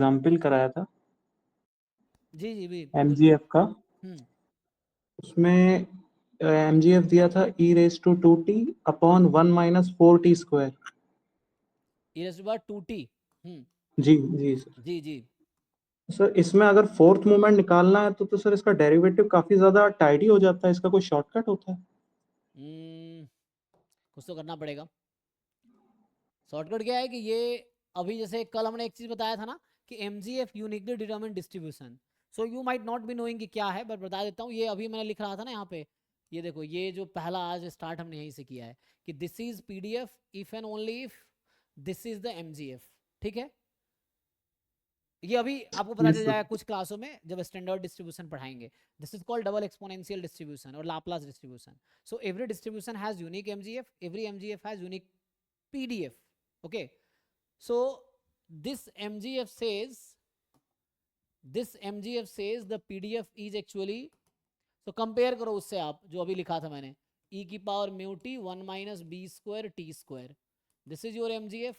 Example कराया था जी जी भी बिल्कुल। एमजीएफ का, हम्म उसमें एमजीएफ दिया था e raise to 2t upon 1 - 4t²। e raised to power 2t। हम्म जी जी सर। जी जी। सर इसमें अगर फोर्थ मोमेंट निकालना है तो सर इसका डेरिवेटिव काफी ज्यादा टाइडी हो जाता है, इसका कोई शॉर्टकट होता है? कुछ तो करना पड़ेगा। शॉर्टकट क्या है कि ये अभी जैसे कल हमने एक चीज बताया था ना कि MGF uniquely determine distribution. So you might not be knowing कि क्या है, बट बता देता हूँ। ये अभी मैंने लिख रहा था ना यहाँ पे, ये देखो, ये जो पहला आज स्टार्ट हमने यहीं से किया है कि this is PDF if and only if this is the MGF. ठीक है, ये अभी आपको पता यस चल सर। जाएगा कुछ क्लासों में जब स्टैंडर्ड डिस्ट्रीब्यूशन पढ़ाएंगे। This is called double exponential distribution और Laplace distribution. So every distribution has unique MGF, every MGF has unique PDF. Okay, so this mgf says the pdf is actually, so compare करो उससे आप जो अभी लिखा था मैंने, e की power mu T 1 - b² t²। this is your mgf।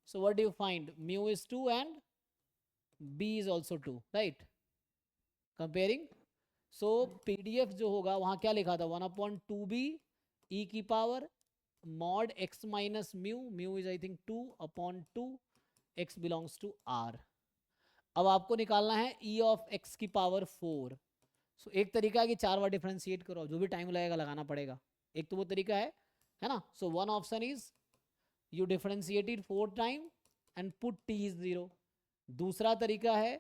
so what do you find? mu is 2 and b is also 2, right? comparing, so pdf जो होगा वहां क्या लिखा था, 1/2b e की power mod x minus mu is I think 2/2 x belongs to r। अब आपको निकालना है e ऑफ x की पावर 4। सो एक तरीका है कि 4 बार डिफरेंशिएट करो, जो भी टाइम लगेगा लगाना पड़ेगा। एक तो वो तरीका है ना। So one option is you differentiate it 4 time and put t is 0। दूसरा तरीका है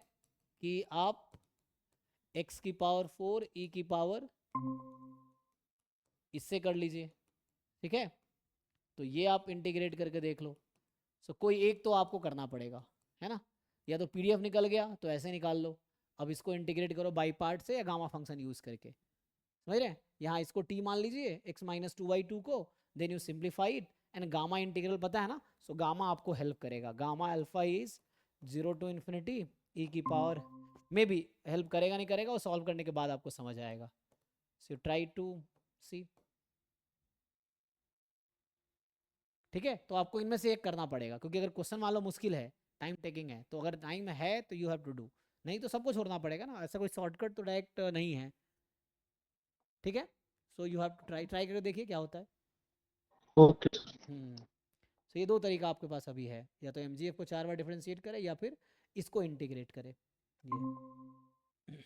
कि आप x की पावर 4 e की पावर इससे कर लीजिए। ठीक है, तो ये आप इंटीग्रेट करके देख लो। सो कोई एक तो आपको करना पड़ेगा, है ना। या तो पीडीएफ निकल गया तो ऐसे निकाल लो। अब इसको इंटीग्रेट करो बाई पार्ट से या गामा फंक्शन यूज करके, समझ रहे हैं। यहाँ इसको टी मान लीजिए x-2/2 को, then you simplify it and gamma integral पता है ना। सो गामा आपको हेल्प करेगा। Gamma alpha is 0 to infinity e की पावर, मे बी हेल्प करेगा नहीं करेगा वो सॉल्व करने के बाद आपको समझ आएगा। सो ट्राई टू सी। ठीक है, तो आपको इनमें से एक करना पड़ेगा, क्योंकि अगर क्वेश्चन मान लो मुश्किल है, टाइम टेकिंग है, तो अगर टाइम है तो यू हैव टू डू, नहीं तो सबको छोड़ना पड़ेगा ना। ऐसा कोई शॉर्टकट तो डायरेक्ट नहीं है। ठीक है, so you have to try करके देखिए क्या होता है। ओके। सो ये दो तरीका आपके पास अभी है, या तो एमजीएफ को 4 बार डिफरेंशिएट करे या फिर इसको इंटीग्रेट करे। ये